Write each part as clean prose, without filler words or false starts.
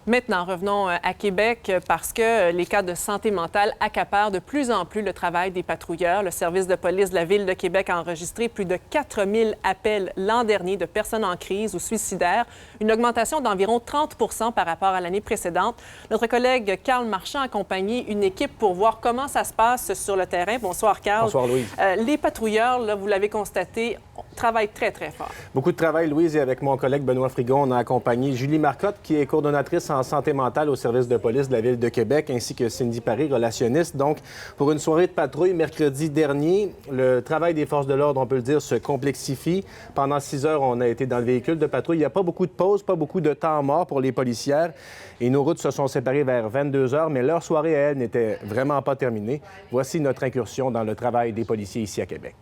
Maintenant, revenons à Québec parce que les cas de santé mentale accaparent de plus en plus le travail des patrouilleurs. Le service de police de la Ville de Québec a enregistré plus de 4000 appels l'an dernier de personnes en crise ou suicidaires, une augmentation d'environ 30 par rapport à l'année précédente. Notre collègue Carl Marchand a accompagné une équipe pour voir comment ça se passe sur le terrain. Bonsoir, Carl. Bonsoir, Louise. Les patrouilleurs, là, vous l'avez constaté, travaillent très, très fort. Beaucoup de travail, Louise, et avec mon collègue Benoît Frigon, on a accompagné Julie Marcotte, qui est coordonnatrice en santé mentale au service de police de la Ville de Québec, ainsi que Cindy Paré, relationniste. Donc, pour une soirée de patrouille mercredi dernier, le travail des forces de l'ordre, on peut le dire, se complexifie. Pendant 6 heures, on a été dans le véhicule de patrouille. Il n'y a pas beaucoup de pauses, pas beaucoup de temps mort pour les policières. Et nos routes se sont séparées vers 22 heures, mais leur soirée, à elles, n'était vraiment pas terminée. Voici notre incursion dans le travail des policiers ici à Québec.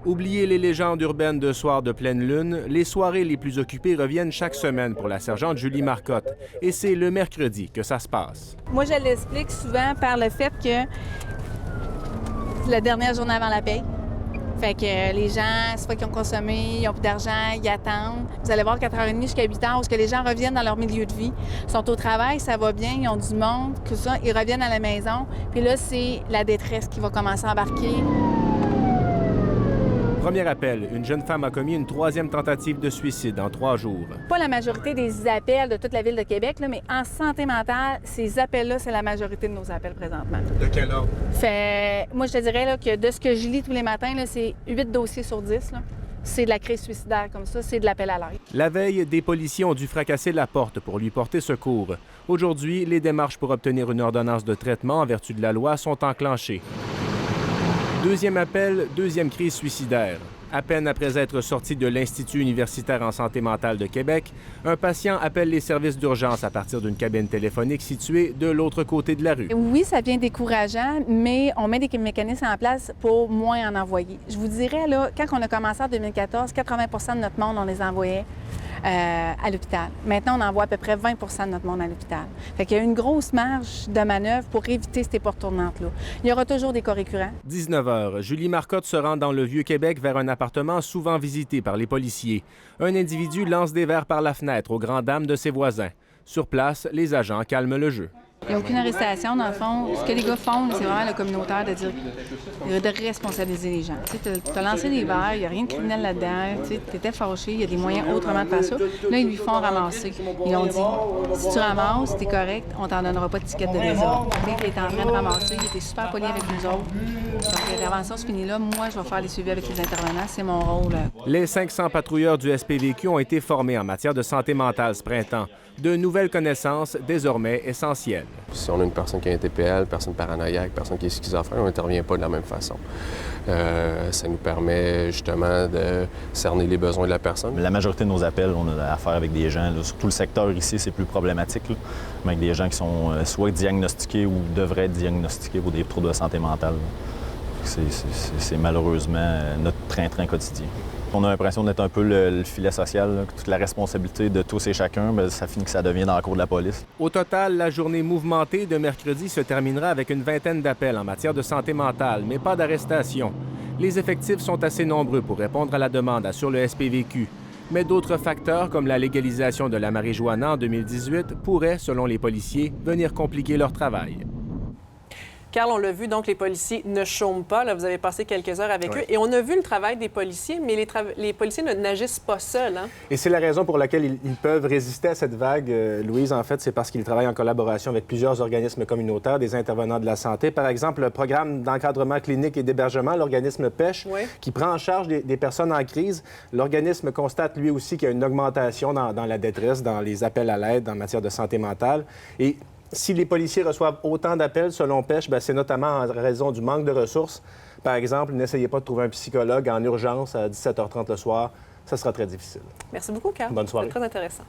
Oubliez les légendes urbaines de soirs de pleine lune, les soirées les plus occupées reviennent chaque semaine pour la sergente Julie Marcotte. Et c'est le mercredi que ça se passe. Moi, je l'explique souvent par le fait que c'est la dernière journée avant la paye. Fait que les gens, c'est pas qu'ils ont consommé, ils n'ont plus d'argent, ils attendent. Vous allez voir 4h30 jusqu'à 8h, où les gens reviennent dans leur milieu de vie. Ils sont au travail, ça va bien, ils ont du monde, tout ça. Ils reviennent à la maison. Puis là, c'est la détresse qui va commencer à embarquer. Premier appel, une jeune femme a commis une 3e tentative de suicide en 3 jours. Pas la majorité des appels de toute la Ville de Québec, là, mais en santé mentale, ces appels-là, c'est la majorité de nos appels présentement. De quel ordre? Moi, je te dirais là, que de ce que je lis tous les matins, là, c'est 8 dossiers sur 10. Là. C'est de la crise suicidaire comme ça, c'est de l'appel à l'aide. La veille, des policiers ont dû fracasser la porte pour lui porter secours. Aujourd'hui, les démarches pour obtenir une ordonnance de traitement en vertu de la loi sont enclenchées. Deuxième appel, deuxième crise suicidaire. À peine après être sorti de l'Institut universitaire en santé mentale de Québec, un patient appelle les services d'urgence à partir d'une cabine téléphonique située de l'autre côté de la rue. Oui, ça devient décourageant, mais on met des mécanismes en place pour moins en envoyer. Je vous dirais, là, quand on a commencé en 2014, 80 de notre monde, on les envoyait à l'hôpital. Maintenant, on envoie à peu près 20 de notre monde à l'hôpital. Fait qu'il y a une grosse marge de manœuvre pour éviter ces portes tournantes-là. Il y aura toujours des cas récurrents. 19h, Julie Marcotte se rend dans le Vieux-Québec vers un appartement souvent visité par les policiers. Un individu lance des verres par la fenêtre aux grandes dames de ses voisins. Sur place, les agents calment le jeu. Il n'y a aucune arrestation, dans le fond. Ce que les gars font, c'est vraiment le communautaire de dire, de responsabiliser les gens. Tu as lancé des verres, il n'y a rien de criminel là-dedans, tu étais fâché, il y a des moyens autrement de faire ça. Là, ils lui font ramasser. Ils ont dit, si tu ramasses, t'es correct, on t'en donnera pas de ticket de désordre. Il était en train de ramasser, il était super poli avec nous autres. Donc, l'intervention se finit là. Moi, je vais faire les suivis avec les intervenants, c'est mon rôle. Les 500 patrouilleurs du SPVQ ont été formés en matière de santé mentale ce printemps. De nouvelles connaissances désormais essentielles. Si on a une personne qui a un TPL, personne paranoïaque, personne qui est schizophrène, on n'intervient pas de la même façon. Ça nous permet justement de cerner les besoins de la personne. La majorité de nos appels, on a affaire avec des gens, là, surtout le secteur ici, c'est plus problématique, là, avec des gens qui sont soit diagnostiqués ou devraient être diagnostiqués pour des troubles de santé mentale. C'est malheureusement notre train-train quotidien. On a l'impression d'être un peu le filet social, là, toute la responsabilité de tous et chacun, bien, ça finit que ça devient dans la cour de la police. Au total, la journée mouvementée de mercredi se terminera avec une vingtaine d'appels en matière de santé mentale, mais pas d'arrestation. Les effectifs sont assez nombreux pour répondre à la demande, assure le SPVQ. Mais d'autres facteurs, comme la légalisation de la marijuana en 2018, pourraient, selon les policiers, venir compliquer leur travail. Carl, on l'a vu, donc les policiers ne chôment pas. Là, vous avez passé quelques heures avec eux. Et on a vu le travail des policiers, mais les policiers n'agissent pas seuls. Hein? Et c'est la raison pour laquelle ils peuvent résister à cette vague, Louise, en fait, c'est parce qu'ils travaillent en collaboration avec plusieurs organismes communautaires, des intervenants de la santé. Par exemple, le programme d'encadrement clinique et d'hébergement, l'organisme PECH, qui prend en charge des personnes en crise. L'organisme constate lui aussi qu'il y a une augmentation dans la détresse, dans les appels à l'aide en matière de santé mentale. Et si les policiers reçoivent autant d'appels, selon PECH, c'est notamment en raison du manque de ressources. Par exemple, n'essayez pas de trouver un psychologue en urgence à 17h30 le soir. Ça sera très difficile. Merci beaucoup, Carl. Bonne soirée. C'est très intéressant.